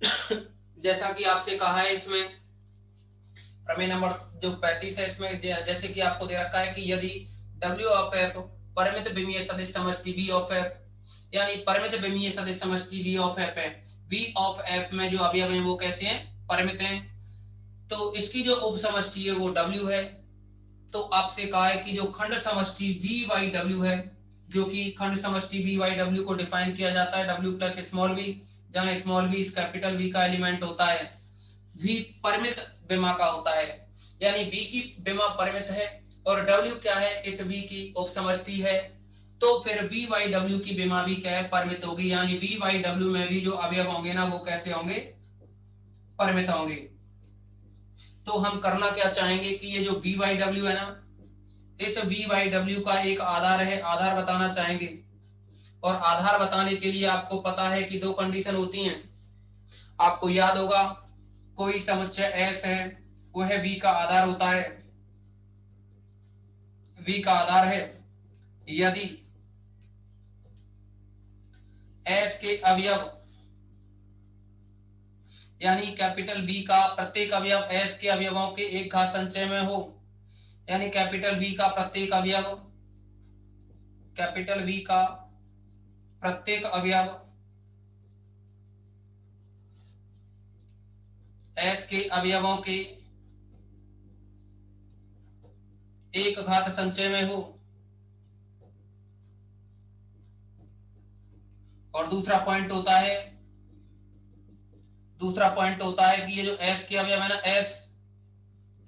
जैसा कि आपसे कहा है इसमें प्रमेय नंबर जो 35 है, इसमें जैसे कि आपको दे रखा है कि यदि W ऑफ एफ परिमित विमीय सदिश समष्टि V ऑफ एफ, यानी परिमित विमीय सदिश समष्टि V ऑफ एफ है, V ऑफ एफ में जो अवयव हैं वो कैसे हैं, परिमित हैं, तो इसकी जो उप समष्टि है वो W है। तो आपसे कहा है कि जो खंड समष्टि V बाई W है, जो कि खंड समष्टि V बाई W को डिफाइन किया जाता है W प्लस स्मॉल v, जहां स्मॉल v इस कैपिटल V का एलिमेंट होता है, V परिमित विमा का होता है, यानी V की विमा परिमित है और W क्या है, इस V की उपसमष्टि है, तो फिर V बाई W की विमा भी क्या है, परिमित होगी, यानी V बाई W में भी जो अवयव होंगे ना वो कैसे होंगे, परिमित होंगे। तो हम करना क्या चाहेंगे कि ये जो V बाई W है ना, इस V बाई W का एक आधार है, आधार बताना चाहेंगे। और आधार बताने के लिए आपको पता है कि दो कंडीशन होती हैं, आपको याद होगा कोई समुच्चय S है, वह V का आधार होता है, V का आधार है यदि S के अवयव, यानी कैपिटल V का प्रत्येक अवयव S के अवयवों के एक घात संचय में हो, यानी कैपिटल V का प्रत्येक अवयव, कैपिटल V का प्रत्येक अवयव S के अवयवों के एक घात संचय में हो। और दूसरा पॉइंट होता है, दूसरा पॉइंट होता है कि ये जो S के अवयव है ना, S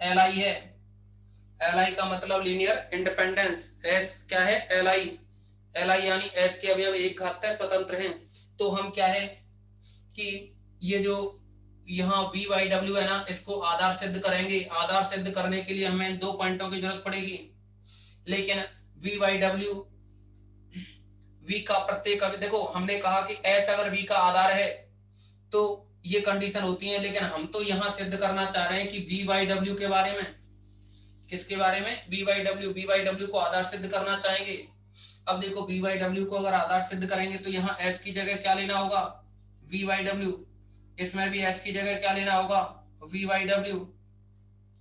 Li है, Li का मतलब लीनियर इंडिपेंडेंस, S क्या है, Li, Li यानी S के अवयव एक घात स्वतंत्र हैं। तो हम क्या है कि ये जो यहाँ V बाई W है ना, इसको आधार सिद्ध करेंगे। आधार सिद्ध करने के लिए हमें दो पॉइंटों की जरूरत पड़ेगी, लेकिन V बाई W, V का प्रत्येक अवयव, देखो हमने कहा कि S अगर V का आधार है तो ये कंडीशन होती है, लेकिन हम तो यहाँ सिद्ध करना चाह रहे हैं कि V बाई W के बारे में, किसके बारे में, V by W, V by W को आधार सिद्ध करना चाहेंगे। अब देखो V बाई W को अगर आधार सिद्ध करेंगे तो यहाँ S की जगह क्या लेना होगा, V बाई W, इसमें भी S की जगह क्या लेना होगा, V बाई W।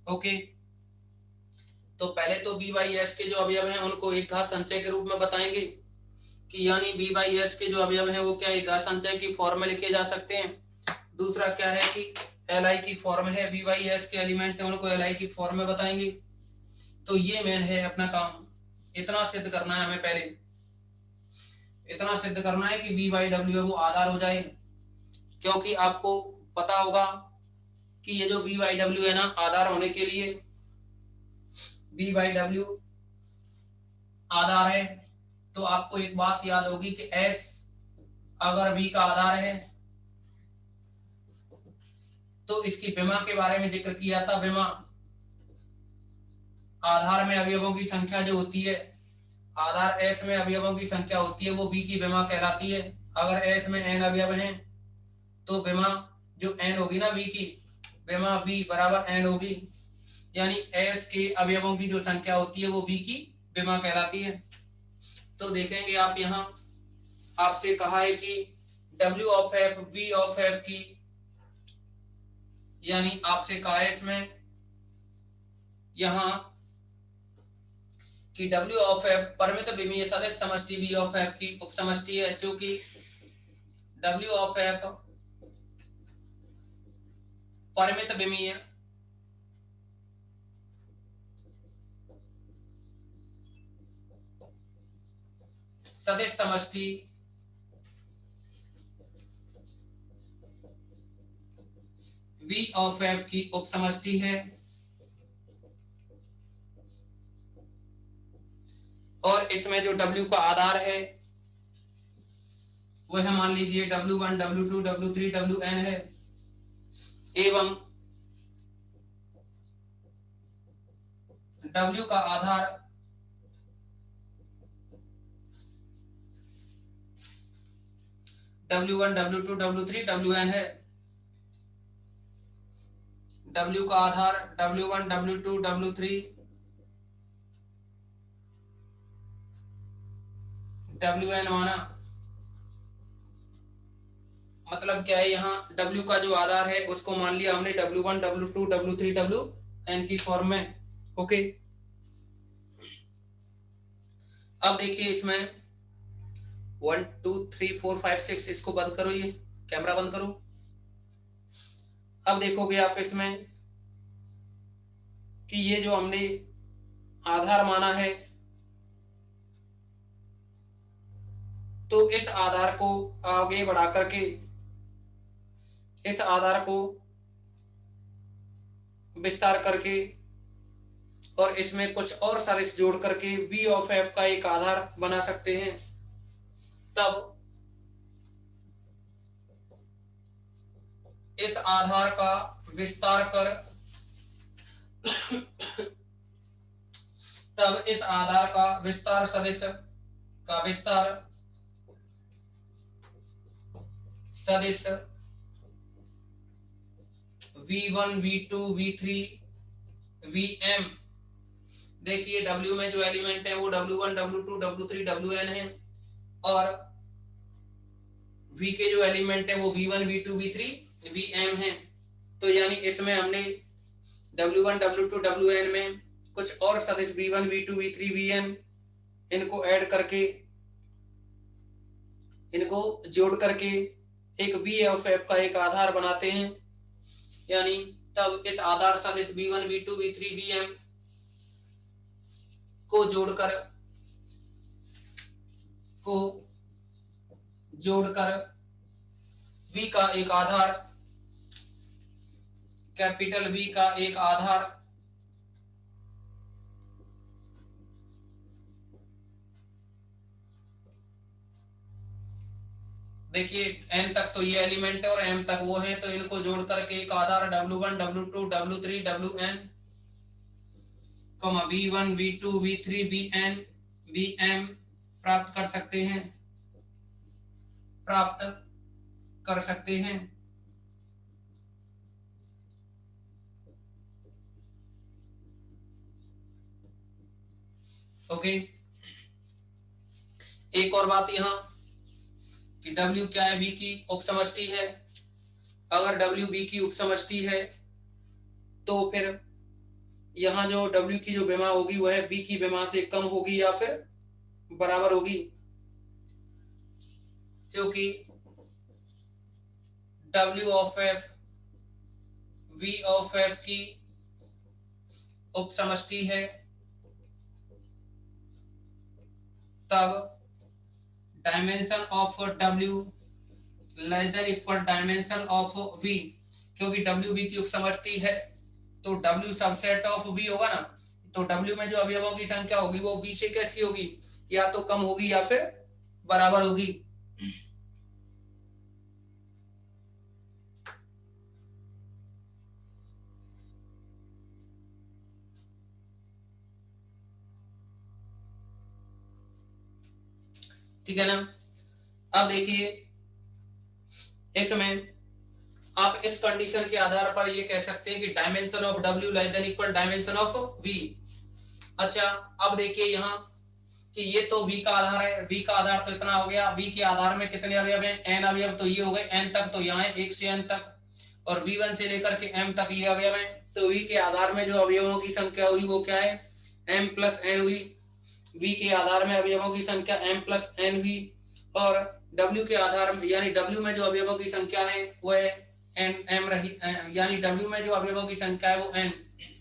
ओके, तो पहले तो V बाई S के जो अवयव हैं उनको एक घात संचय के रूप में बताएंगे कि यानी V बाई S के जो अवयव हैं वो क्या एक घात संचय की फॉर्म में लिखे जा सकते हैं। दूसरा क्या है कि Li की फॉर्म है, V बाई S के एलिमेंट है उनको Li की फॉर्म में बताएंगे। तो ये मेन है अपना काम, इतना सिद्ध करना है हमें, पहले इतना सिद्ध करना है कि V बाई W है वो आधार हो जाए, क्योंकि आपको पता होगा कि ये जो V बाई W है ना, आधार होने के लिए V बाई W आधार है, तो आपको एक बात याद होगी कि S अगर V का आधार है तो इसकी विमा के बारे में जिक्र किया था। विमा आधार में अवयवों की संख्या जो होती है, आधार S में अवयवों की संख्या होती है, वो V की विमा कहलाती है। अगर S में n अवयव हैं तो विमा जो n होगी ना V की, विमा V बराबर n होगी, यानी S के अवयवों की जो संख्या होती है वो V की विमा कहलाती है। तो देखेंगे आप यहाँ आपसे कहा है कि W of F V of F की, यानी आपसे कहा है इसमें यहाँ कि W ऑफ F परिमित विमीय सदिश समष्टि V ऑफ F की उपसमष्टि है, चूंकि W ऑफ F परिमित विमीय सदिश समष्टि V ऑफ F की उपसमष्टि है, और इसमें जो W का आधार है वह मान लीजिए W1 W2 W3 Wn है, एवं W का आधार W1 W2 W3 Wn है। W का आधार W1 W2 W3 Wn माना, मतलब क्या है, यहाँ W का जो आधार है उसको मान लिया हमने W1 W2 W3 Wn की फॉर्म में। ओके, अब देखिए इसमें 1 2 3 4 5 6, इसको बंद करो, ये कैमरा बंद करो। अब देखोगे आप इसमें कि ये जो हमने आधार माना है, तो इस आधार को आगे बढ़ा करके इस आधार को विस्तार करके और इसमें कुछ और सदिश जोड़ करके V ऑफ F का एक आधार बना सकते हैं। तब इस आधार का विस्तार कर तब इस आधार का विस्तार सदिश V1 V2 V3 Vm, देखिए W में जो एलिमेंट है वो W1 W2 W3 Wn है, और V के जो एलिमेंट है वो V1 V2 V3 Vm है। तो यानी इसमें हमने W1 W2 Wn में कुछ और सदिश V1 V2 V3 Vn इनको ऐड करके, इनको जोड़ करके एक V ऑफ F का एक आधार बनाते हैं। यानी तब इस आधार सदिश V1 V2 V3 Vm को जोड़कर V का एक आधार, कैपिटल V का एक आधार देखिए n तक तो ये एलिमेंट है और m तक वो है, तो इनको जोड़ करके एक आधार W1 W2 W3 Wn, V1 V2 V3 Vn Vm प्राप्त कर सकते हैं। ओके, एक और बात यहाँ कि W क्या है, V की उपसमष्टि है। अगर W V की उपसमष्टि है तो फिर यहाँ जो W की जो विमा होगी वह V की विमा से कम होगी या फिर बराबर होगी, क्योंकि W of F V of F की उपसमष्टि है, तब dimension of W less than equal dimension of V, क्योंकि W V की उपसमष्टि है तो W सबसेट ऑफ V होगा ना, तो W में जो अवयवों की संख्या होगी वो V से कैसी होगी, या तो कम होगी या फिर बराबर होगी। ठीक है ना। अब देखिए इसमें आप इस कंडीशन के आधार पर ये कह सकते हैं कि dimension of W less than equal dimension of V। अच्छा, अब देखिए यहाँ कि ये तो V का आधार है, V का आधार तो इतना हो गया, V के आधार में कितने अवयव हैं, n अवयव, तो ये हो गए n तक, तो यहाँ है 1 से n तक, और V1 से लेकर के m तक ये अवयव हैं, तो V के आधार में जो अवयवों की संख्या हुई वो क्या है, m प्लस n हुई। V के आधार में अवयवों की संख्या m प्लस n हुई, और W के आधार में यानी W में जो अवयवों की संख्या है वह n m रही, यानी W में जो अवयवों की संख्या है वो n,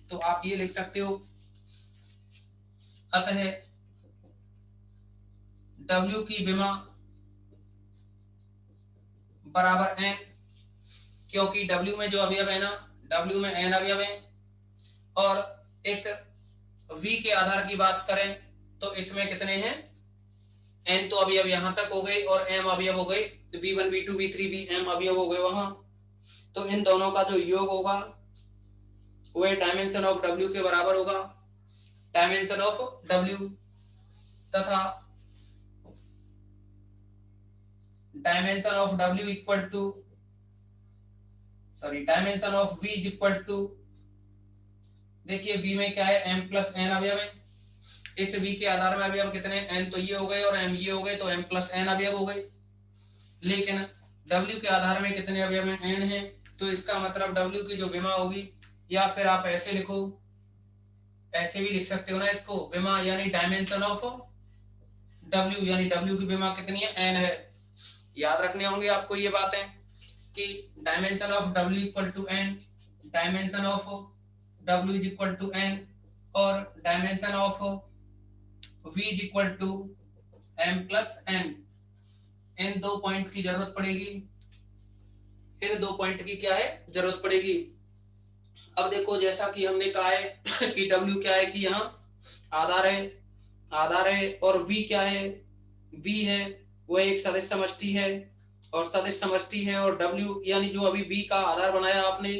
तो आप ये लिख सकते हो, अतः W की विमा बराबर n, क्योंकि W में जो अवयव है ना, W में n अवयव है, और इस V के आधार की बात करें तो इसमें कितने हैं, n तो अवयव यहाँ तक हो गए और m अवयव हो गए, V1 V2 V3 Vm अवयव हो गए वहां, तो इन दोनों का जो योग होगा वह डायमेंशन ऑफ W के बराबर होगा, डायमेंशन ऑफ W, तथा dimension of W equal to dimension of V is equal to, देखिए V में क्या है, m प्लस n अवयव है, इस V के आधार में अवयव कितने, n तो ये हो गए और m ये हो गए, तो m प्लस n अवयव हो गए, लेकिन W के आधार में कितने अवयव हैं, n है, तो इसका मतलब W की जो विमा होगी, या फिर आप ऐसे लिखो, ऐसे भी लिख सकते हो ना इसको, विमा यानी डायमेंशन ऑफ W, यानी W की विमा कितनी है, n है। याद रखने होंगे आपको ये बातें कि dimension of W equal to n, dimension of W is equal to n, और dimension of V is equal to m plus n। इन दो पॉइंट की जरूरत पड़ेगी, इन दो पॉइंट की क्या है, जरूरत पड़ेगी। अब देखो जैसा कि हमने कहा है कि W क्या है कि यहाँ आधार है, आधार है, और V क्या है, V है वह एक सदिश समष्टि है, और सदिश समष्टि है, और W यानी जो अभी V का आधार बनाया आपने,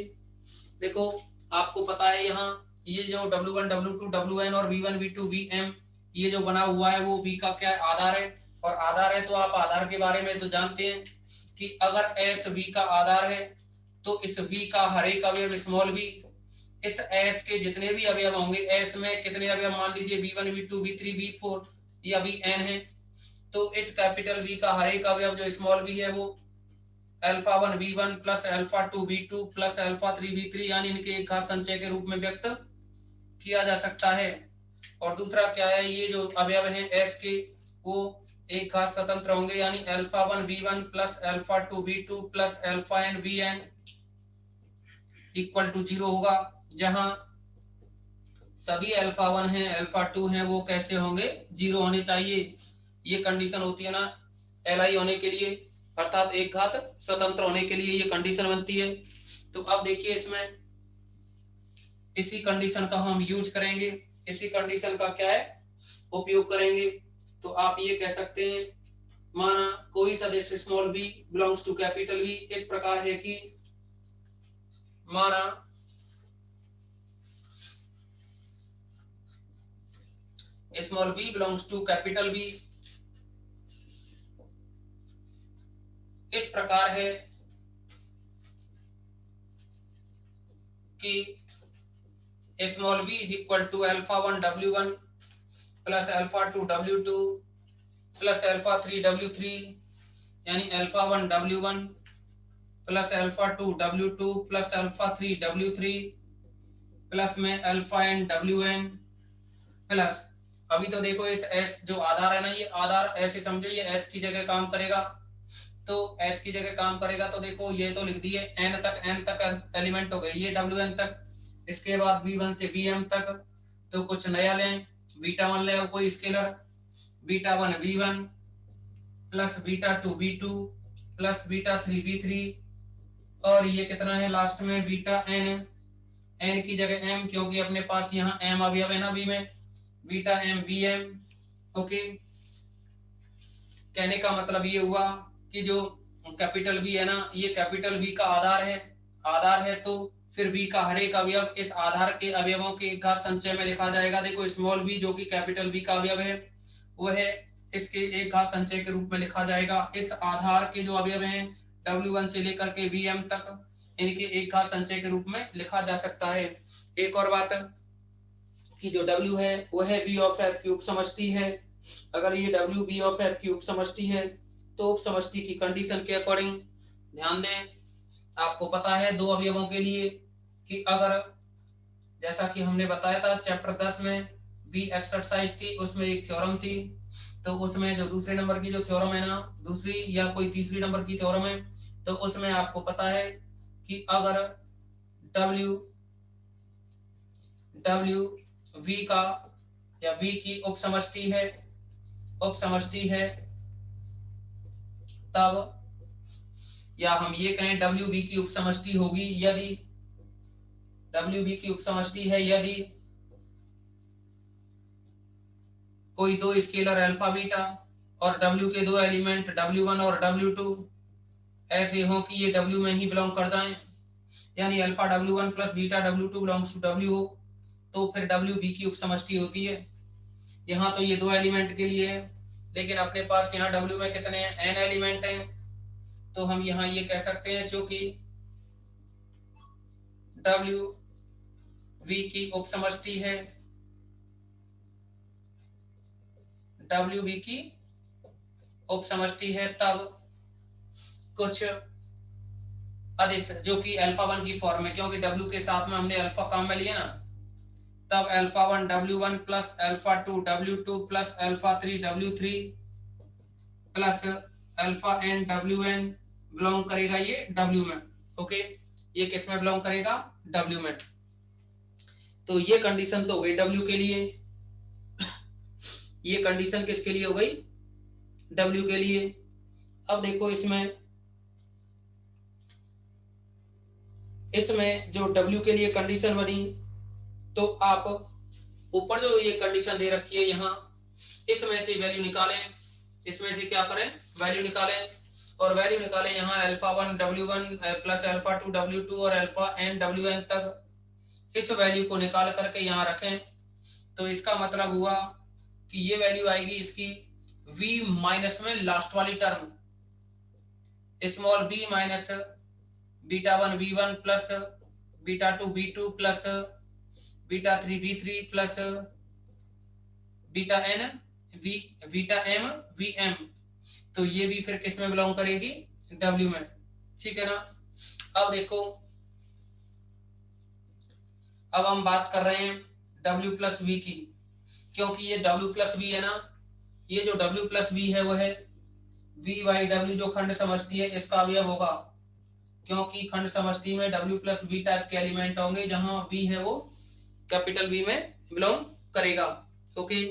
देखो आपको पता है यहाँ ये जो W1 W2 Wn और V1 V2 Vm ये जो बना हुआ है वो V का क्या है, आधार है। और आधार है तो आप आधार के बारे में तो जानते हैं कि अगर S V का आधार है तो इस V का हर एक अवयव स्मॉल v, इस S के जितने भी अवयव होंगे, S में कितने अवयव मान लीजिए V1 V2 V3 V4 या Vn है, तो इस कैपिटल V का हर एक अवयव जो स्मॉल v है वो α1 V1 plus α2 V2 plus α3 V3 यानी इनके एक घात संचय के रूप में व्यक्त किया जा सकता है। और दूसरा क्या है, ये जो अवयव हैं S के वो एक घात स्वतंत्र होंगे, यानी α1 V1 plus α2 V2 plus αn Vn equal to 0 होगा, जहां सभी α1 हैं α2 हैं वो कैसे होंगे, 0 होने चाहिए। ये कंडीशन होती है ना Li होने के लिए, अर्थात एक घात स्वतंत्र होने के लिए ये कंडीशन बनती है। तो अब देखिए इसमें इसी कंडीशन का हम यूज करेंगे, इसी कंडीशन का क्या है, उपयोग करेंगे। तो आप ये कह सकते हैं, माना कोई सदिश small v belongs to capital V इस प्रकार है कि माना small v belongs to capital V इस प्रकार है कि small v is equal to α1 W1 plus α2 W2 plus α3 W3, यानी α1 W1 plus α2 W2 plus α3 W3 plus में αn Wn प्लस, अभी तो देखो इस S जो आधार है ना, ये आधार ऐसे समझे ये S की जगह काम करेगा, तो S की जगह काम करेगा, तो देखो ये तो लिख दिए n तक एलिमेंट हो गए ये Wn तक, इसके बाद V1 से Vm तक, तो कुछ नया लें, बीटा 1 ले कोई scalar, beta 1 V1 plus beta 2 V2 plus beta 3 V3, और ये कितना है लास्ट में बीटा n, n की जगह m क्योंकि अपने पास यहाँ m अवयव है ना V में, बीटा m Vm। ओके, कहने का मतलब ये हुआ कि जो कैपिटल V है ना, ये कैपिटल V का आधार है, आधार है तो फिर V का हर एक अवयव इस आधार के अवयवों के एक घात संचय में लिखा जाएगा। देखो स्मॉल v जो कि कैपिटल V का अवयव है वह इसके एक घात संचय के रूप में लिखा जाएगा। इस आधार के जो अवयव हैं W1 से लेकर के Vm तक, इनके एक घात संचय के रूप में लिखा जा सकता है। एक और बात कि जो W है वह V ऑफ F की उपसमष्टि है। अगर ये W V ऑफ F की उपसमष्टि है तो उपसमष्टि की कंडीशन के अकॉर्डिंग ध्यान दें, आपको पता है दो अवयवों के लिए कि अगर जैसा कि हमने बताया था चैप्टर 10 में बी एक्सरसाइज थी, उसमें एक थ्योरम थी, तो उसमें जो दूसरे नंबर की जो थ्योरम है ना, दूसरी या कोई तीसरी नंबर की थ्योरम है, तो उसमें आपको पता है कि अगर W V का या V की उपसमष्टि है, उपसमष्टि है, तब या हम ये कहें WV की उपसमष्टि होगी यदि WV की उपसमष्टि है यदि कोई दो स्केलर अल्फा बीटा और W के दो एलिमेंट W1 और W2 ऐसे हो कि ये W में ही बिलोंग कर जाएं, यानी alpha W1 plus beta W2 belongs to W हो, तो फिर WV की उपसमष्टि होती है। यहाँ तो ये दो एलिमेंट के लिए है, लेकिन अपने पास यहाँ W में कितने हैं, n एलिमेंट हैं, तो हम यहाँ ये कह सकते हैं जो कि WV की उपसमष्टि है, WV की उपसमष्टि है, तब कुछ अदिश जो कि अल्फा 1 की फॉर्म है, क्योंकि W के साथ में हमने अल्फा काम में लिया ना, तब alpha 1 W1 plus alpha 2 W2 plus alpha 3 W3 plus alpha n WN belong करेगा ये W में। ओके, ये किस में बिलोंग करेगा? W में। तो ये कंडीशन तो हो गई W के लिए, ये कंडीशन किसके लिए हो गई? W के लिए। अब देखो इसमें जो W के लिए कंडीशन बनी, तो आप ऊपर जो ये कंडीशन दे रखी है यहाँ, इसमें से वैल्यू निकालें, इसमें से क्या करें? वैल्यू निकालें, और वैल्यू निकालें यहाँ alpha 1 W1 plus alpha 2 W2 और अल्फा n WN तक इस वैल्यू को निकाल करके यहाँ रखें। तो इसका मतलब हुआ कि ये वैल्यू आएगी इसकी v माइनस में लास्ट वाली term, small v minus beta 1 V1 plus beta 2 V2 plus beta 3 V3 plus beta m Vm। तो ये भी फिर किस में बिलोंग करेगी? W में। ठीक है ना। अब देखो, अब हम बात कर रहे हैं W प्लस V की, क्योंकि ये W प्लस V है ना, ये जो W प्लस V है वो है V बाई W, जो खंड समष्टि है इसका अवयव होगा, क्योंकि खंड समष्टि में W प्लस V टाइप के एलिमेंट होंगे, जहां V है वो कैपिटल V में बिलोंग करेगा। ओके,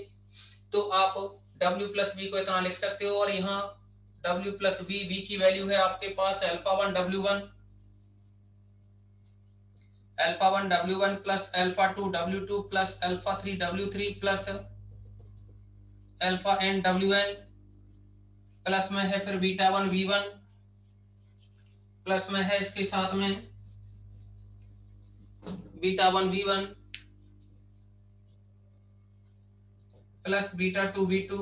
तो आप W प्लस V को इतना लिख सकते हो, और यहाँ W प्लस V की वैल्यू है आपके पास alpha 1 W1 plus alpha 2 W2 plus alpha 3 W3 plus alpha n WN, plus में है फिर बीटा 1 V1, प्लस में है इसके साथ में beta 1 V1 plus beta 2 V2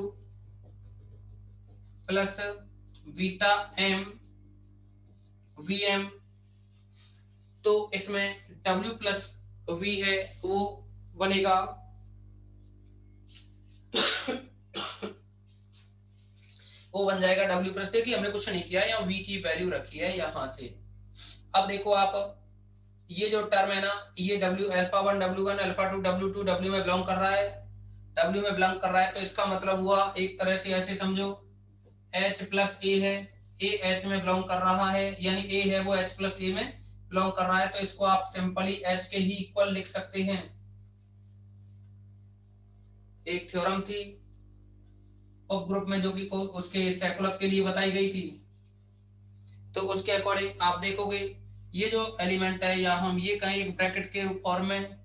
plus beta m Vm। तो इसमें W प्लस V है वो बनेगा वो बन जाएगा W प्लस। देखिए हमने कुछ नहीं किया, यहाँ V की वैल्यू रखी है यहाँ से। अब देखो आप, ये जो टर्म है ना, ये W alpha 1 W1 alpha 2 W2 W में बिलोंग कर रहा है, W में बिलोंग कर रहा है, तो इसका मतलब हुआ एक तरह से ऐसे समझो H प्लस A है, A H में बिलोंग कर रहा है, यानी A है वो H प्लस A में बिलोंग कर रहा है, तो इसको आप सिंपली H के ही इक्वल लिख सकते हैं। एक थ्योरम थी उप ग्रुप में जो कि उसके सैकुलर के लिए बताई गई थी, तो उसके अकॉर्डिंग आप देखोगे ये जो एलिमेंट है, या हम ये कहें एक ब्रैकेट के फॉर्म में,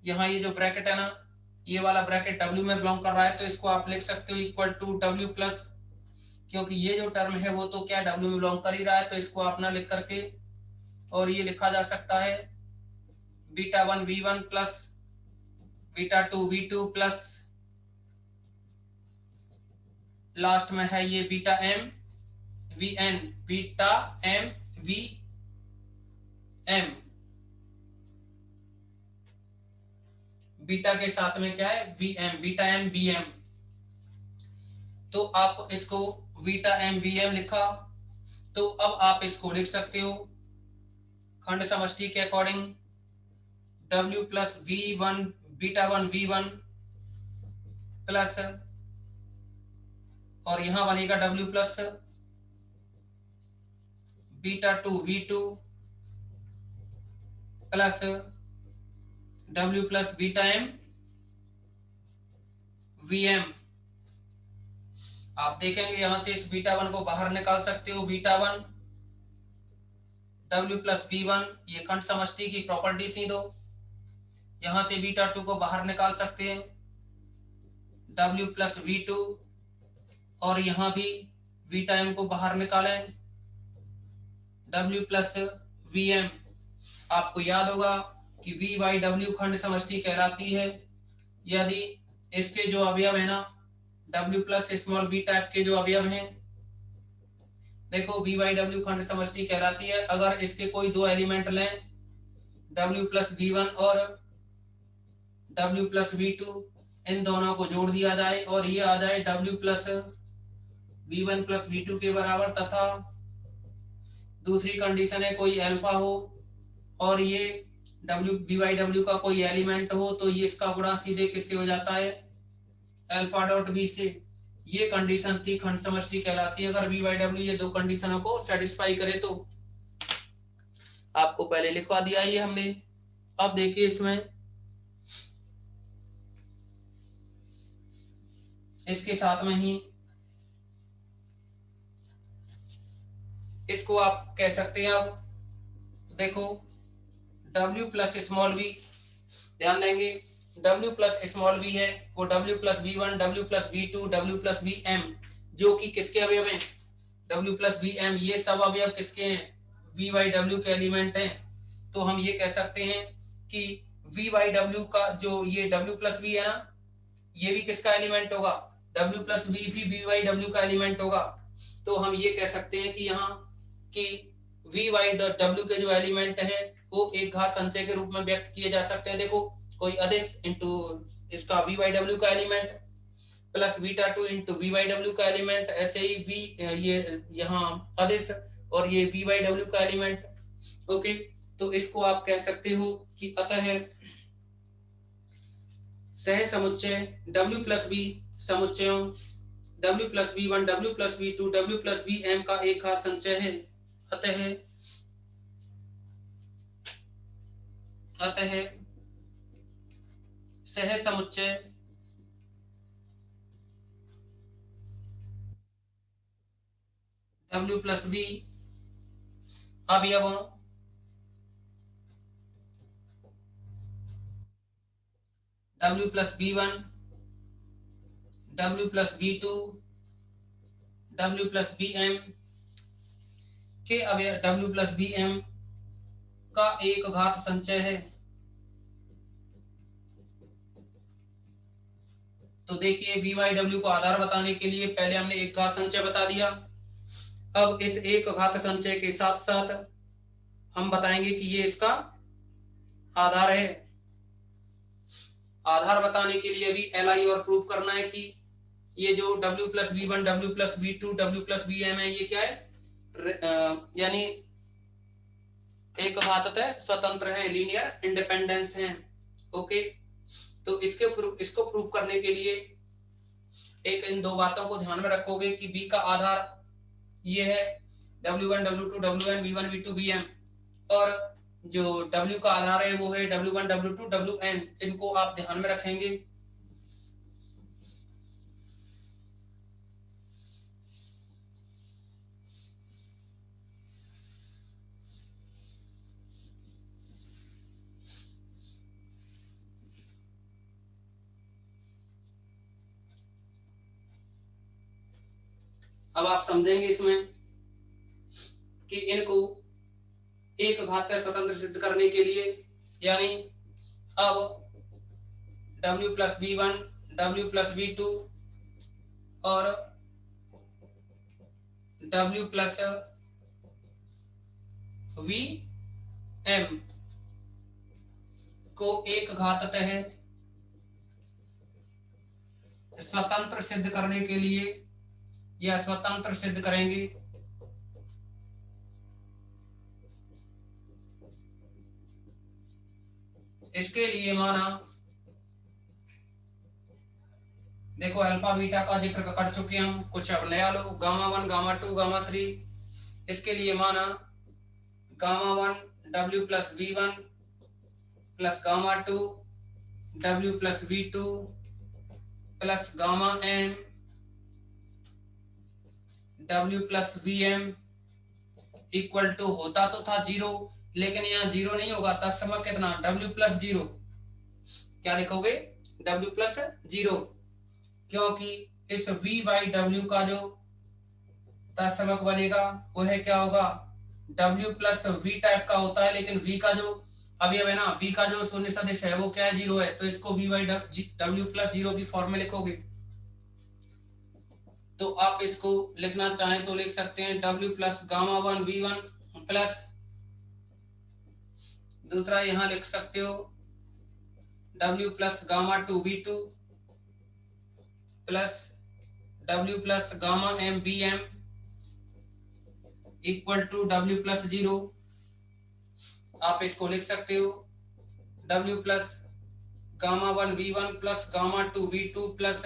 यहाँ ये जो ब्रैकेट है ना, ये वाला ब्रैकेट W में बिलोंग कर रहा है, तो इसको आप लिख सकते हो इक्वल टू W प्लस, क्योंकि ये जो टर्म है वो तो क्या W में बिलोंग कर ही रहा है, तो इसको अपना लिख करके, और ये लिखा जा सकता है beta 1 V1 plus beta 2 V2 plus last में है ये beta m Vn, beta m Vm, beta के साथ में क्या है? Vm, beta m Vm। तो आप इसको बीटा m Vm लिखा, तो अब आप इसको लिख सकते हो खंड समष्टि के according W plus V1 beta 1 V1 plus, और यहां बनेगा W plus beta 2 V2 plus W plus beta m Vm। आप देखेंगे यहां से इस बीटा 1 को बाहर निकाल सकते हो, बीटा 1 W प्लस V1, ये खंड समष्टि की प्रॉपर्टी थी दो, यहां से बीटा 2 को बाहर निकाल सकते हैं W प्लस V2, और यहां भी बीटा m को बाहर निकालें W प्लस Vm। आपको याद होगा कि V बाई W खंड समष्टि कहलाती है यदि इसके जो अवयव है ना W plus small b type के जो अवयव हैं, देखो V बाई W खंड समष्टि कहलाती है अगर इसके कोई दो एलिमेंट लें W प्लस V1 और W प्लस V2, इन दोनों को जोड़ दिया जाए और ये आ जाए W plus V1 plus V2 के बराबर, तथा दूसरी कंडीशन है कोई अल्फा हो और ये डब्ल्यू बी बाई डब्ल्यू का कोई एलिमेंट हो, तो ये इसका गुणा सीधे किससे हो जाता है, अल्फा डॉट बी से। ये कंडीशन थी खंड समष्टि कहलाती है, अगर बी बाई डब्ल्यू ये दो कंडीशनों को सेटिस्फाई करे तो। आपको पहले लिखवा दिया ये हमने। अब देखिए इसमें इसके साथ में ही इसको आप कह सकते हैं, अब देखो W प्लस स्मॉल वी, ध्यान देंगे W प्लस स्मॉल वी है वो W plus V1, W plus V2, W plus VM, जो कि किसके अवयव हैं, W प्लस VM, ये सब अवयव किसके हैं, V बाई W के एलिमेंट हैं। तो हम ये कह सकते हैं कि V बाई W का जो ये W प्लस V है ना, ये भी किसका एलिमेंट होगा, W प्लस V भी V बाई W का एलिमेंट होगा। तो हम ये कह सकते हैं कि यहाँ कि V बाई W के जो एलिमेंट है वो एक घात संचय के रूप में व्यक्त किए जा सकते हैं। देखो कोई अदिश इंटू इसका V बाई W का element plus beta 2 into V by W का एलिमेंट, ऐसे ही V ये यहाँ अदिश और ये V बाई W का एलिमेंट। ओके, तो इसको आप कह सकते हो कि अतः सह समुच्चय W प्लस बी समुच्चयों W plus B1, W plus B2, W plus BM का एक घात संचय है। अतः सह समुच्चय W प्लस B अवयवों W plus B1, W plus B2, W plus BM के अवयव W प्लस BM का एक घात संचय है। तो देखिए V बाई W को आधार बताने के लिए पहले हमने एक घात संचय बता दिया। अब इस एक घात संचय के साथ साथ हम बताएंगे कि ये इसका आधार है। आधार बताने के लिए भी LI और प्रूव करना है कि ये जो W plus V1, W plus V2, W plus VM है, ये क्या है, यानी एक घाततः स्वतंत्र है, लीनियर इंडिपेंडेंस है। ओके, तो इसको प्रूव करने के लिए एक इन दो बातों को ध्यान में रखोगे कि B का आधार ये है W1, W2, Wn, V1, V2, Vm, और जो W का आधार है वो है W1, W2, Wn। इनको आप ध्यान में रखेंगे। अब आप समझेंगे इसमें कि इनको एक घात का स्वतंत्र सिद्ध करने के लिए, यानी अब W plus B1, W plus B2 और W प्लस VM को एक घाततः स्वतंत्र सिद्ध करने के लिए या स्वतंत्र सिद्ध करेंगे। इसके लिए माना, देखो अल्फा बीटा का जिक्र कर चुके हम, कुछ अब नया लो, गामा 1, गामा 2, गामा 3। इसके लिए माना gamma 1 W plus V1 plus gamma 2 W plus V2 plus gamma M W plus VM equal to, होता तो था 0, लेकिन यहाँ 0 नहीं होगा, तत्समक कितना W प्लस 0। क्या लिखोगे, W प्लस 0, क्योंकि इस V बाई W का जो तत्समक बनेगा वो है क्या होगा, W प्लस V टाइप का होता है, लेकिन V का जो अवयव है ना, V का जो शून्य सदिश है वो क्या है, 0 है। तो इसको V बाई W प्लस 0 की फॉर्म में लिखोगे। तो आप इसको लिखना चाहें तो लिख सकते हैं W plus gamma 1 V1 plus, दूसरा यहां लिख सकते हो W plus gamma 2 V2 plus W plus gamma M BM equal to W plus 0, आप इसको लिख सकते हो W plus gamma 1 V1 plus gamma 2 V2 plus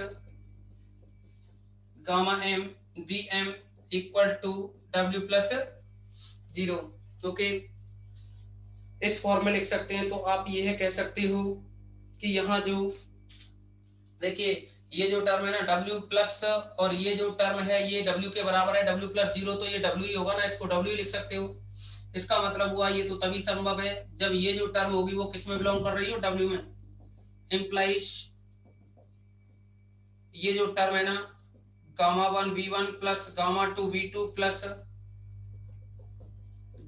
gamma M VM equal to W plus 0। Okay, इस फॉर्म में लिख सकते हैं। तो आप यह कह सकते हो कि यहाँ जो देखिए ये जो टर्म है ना W प्लस, और ये जो टर्म है ये W के बराबर है, W प्लस 0, तो ये W ही होगा ना, इसको W लिख सकते हो। इसका मतलब हुआ ये तो तभी संभव है जब ये जो टर्म होगी वो किस में बिलोंग कर रही हो, W में। इम्प्लाइज ये जो टर्म है ना gamma 1 V1 plus gamma 2 V2 plus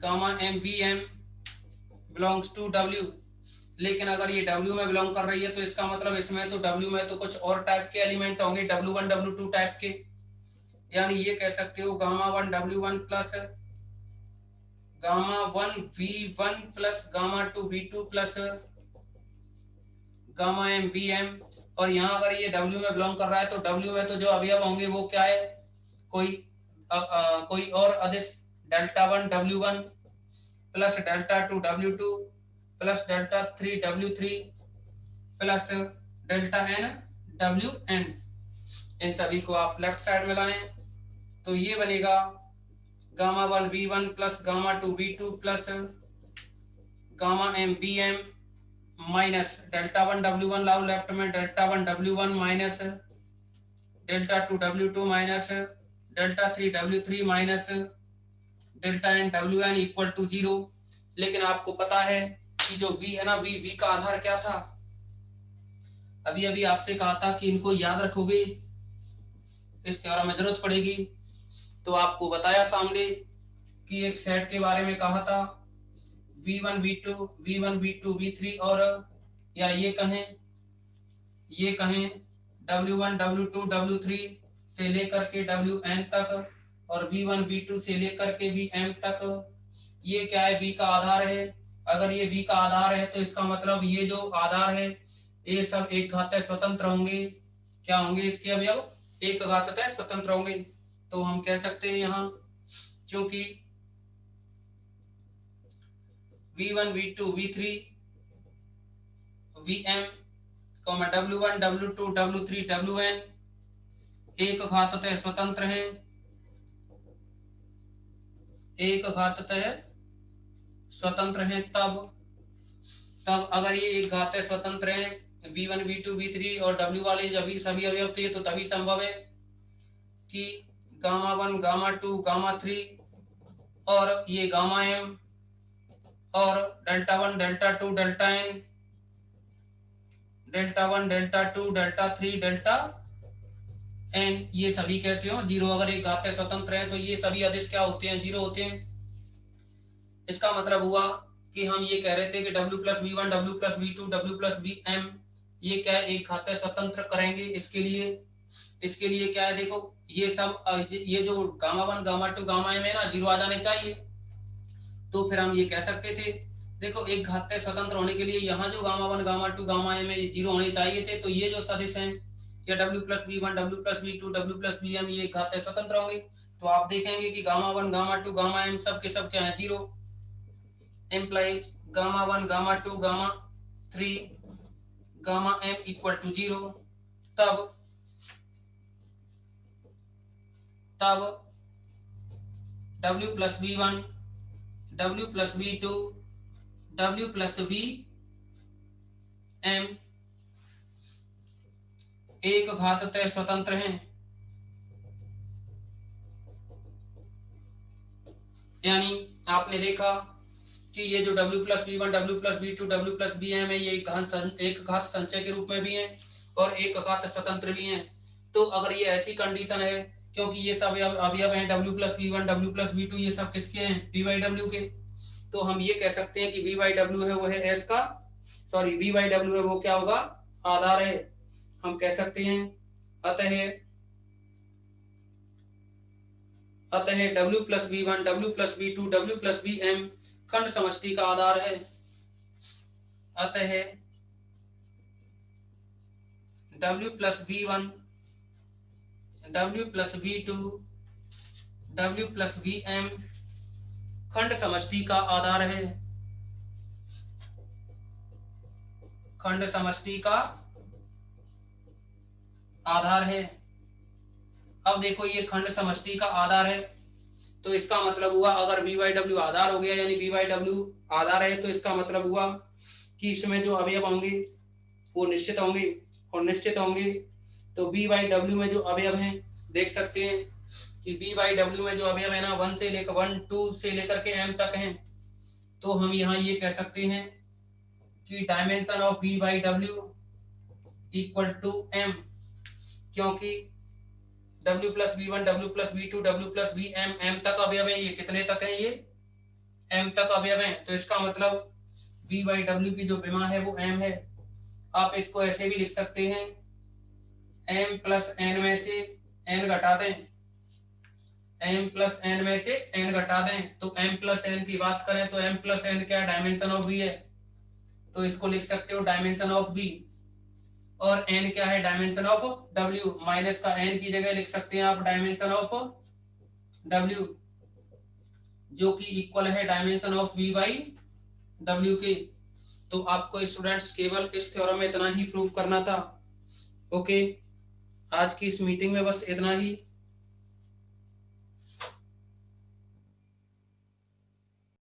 gamma M VM belongs to W। लेकिन अगर ये W में बिलोंग कर रही है तो इसका मतलब इसमें तो W में तो कुछ और टाइप के एलिमेंट होंगे, W1 W2 टाइप के। यानी ये कह सकते हो gamma 1 W1 plus gamma 1 V1 plus gamma 2 V2 plus gamma M VM। और यहाँ अगर ये W में बिलोंग कर रहा है तो W में तो जो अवयव होंगे वो क्या है, कोई और अदिश delta 1 W1 plus delta 2 W2 plus delta 3 W3 plus delta n WN। इन सभी को आप लेफ्ट साइड में लाएं तो ये बनेगा gamma 1 V1 plus gamma 2 V2 plus gamma M VM minus delta 1 W1 लाओ लेफ्ट में, delta 1 W1 minus delta 2 W2 minus delta 3 W3 minus delta n WN equal to 0। लेकिन आपको पता है कि जो V है ना, V का आधार क्या था, अभी अभी आपसे कहा था कि इनको याद रखोगे, इस थ्योरम में जरूरत पड़ेगी। तो आपको बताया था हमने कि एक सेट के बारे में कहा था V1 V2 V3, और या ये कहें W1 W2 W3 से लेकर के WN तक, और V1 V2 से लेकर के VM तक। ये क्या है, V का आधार है। अगर ये V का आधार है तो इसका मतलब ये जो आधार है ये सब एक घातीय स्वतंत्र होंगे। क्या होंगे इसके अवयव, एक घातीय स्वतंत्र होंगे। तो हम कह सकते हैं यहाँ क्योंकि V1 V2 V3 VM W1 W2 W3 WN एक घातीय स्वतंत्र हैं, एक घातीय स्वतंत्र हैं। तब अगर ये एक घातीय स्वतंत्र हैं V1 V2 V3 और W वाले जब सभी अवयव थे तो तभी संभव है कि गामा 1 गामा 2 गामा 3 और ये गामा M और delta 1 delta 2 delta N, delta 1 delta 2 delta 3 delta N, ये सभी कैसे हो, 0। अगर एक घातीय स्वतंत्र है तो ये सभी अदिश क्या होते हैं, 0 होते हैं। इसका मतलब हुआ कि हम ये कह रहे थे कि W plus V1 W plus V2 W plus VM ये क्या है, एक घातीय स्वतंत्र करेंगे। इसके लिए क्या है, देखो ये सब ये जो गामा 1 गामा 2 गामा M है ना, 0 आ जाने चाहिए। तो फिर हम ये कह सकते थे, देखो एक घातीय स्वतंत्र होने के लिए यहाँ जो गामा 1 गामा 2 गामा M है ये 0 होने चाहिए थे। तो ये जो सदिश हैं या W plus V1 W plus V2 W plus VM ये घातीय स्वतंत्र होंगे। तो आप देखेंगे कि गामा 1 गामा 2 गामा M सब के सब क्या है, 0। implies gamma 1 gamma 2 gamma 3 gamma M equal to 0। तब W plus V1 W plus V2 W plus VM एक घातीय स्वतंत्र हैं। यानी आपने देखा कि ये जो W plus V1 W plus V2 W plus VM है ये एक घात संचय के रूप में भी है और एक घात स्वतंत्र भी है। तो अगर ये ऐसी कंडीशन है, क्योंकि ये सब अवयव हैं W plus V1 W plus V2 ये सब किसके हैं, V बाई W के। तो हम ये कह सकते हैं कि V बाई W है वो है S का, सॉरी V बाई W है वो क्या होगा, आधार है। हम कह सकते हैं अतः W plus V1 W plus V2 W plus VM खंड समष्टि का आधार है। अतः W plus V1 W plus V2 W plus VM खंड समष्टि का आधार है, खंड समष्टि का आधार है। अब देखो ये खंड समष्टि का आधार है, तो इसका मतलब हुआ अगर बी बाई डब्ल्यू आधार हो गया, यानी बी बाई डब्ल्यू आधार है, तो इसका मतलब हुआ कि इसमें जो अवयव होंगे वो निश्चित होंगे, और निश्चित होंगे तो बी बाई डब्ल्यू में जो अवयव हैं देख सकते हैं कि बी बाई डब्ल्यू में जो अवयव है ना 1 2 से लेकर के m तक हैं। तो हम यहाँ ये कह सकते हैं कि dimension of B by W equal to m, क्योंकि W plus V1 W plus V2 W plus VM m तक अवयव है। ये कितने तक है? ये m तक अवयव है, तो इसका मतलब B बाई डब्ल्यू की जो विमा है वो m है। आप इसको ऐसे भी लिख सकते हैं m प्लस n में से n घटा दें, m प्लस n में से n घटा दें, तो m प्लस n की बात करें तो m प्लस n क्या डायमेंशन ऑफ v है, तो इसको लिख सकते हो डायमेंशन ऑफ v। और n क्या है? डायमेंशन ऑफ w, माइनस का n की जगह लिख सकते हैं आप डायमेंशन ऑफ w, जो कि इक्वल है dimension of v by w के। तो आपको स्टूडेंट्स केवल इस थ्योरम में इतना ही प्रूव करना था। ओके, आज की इस मीटिंग में बस इतना ही।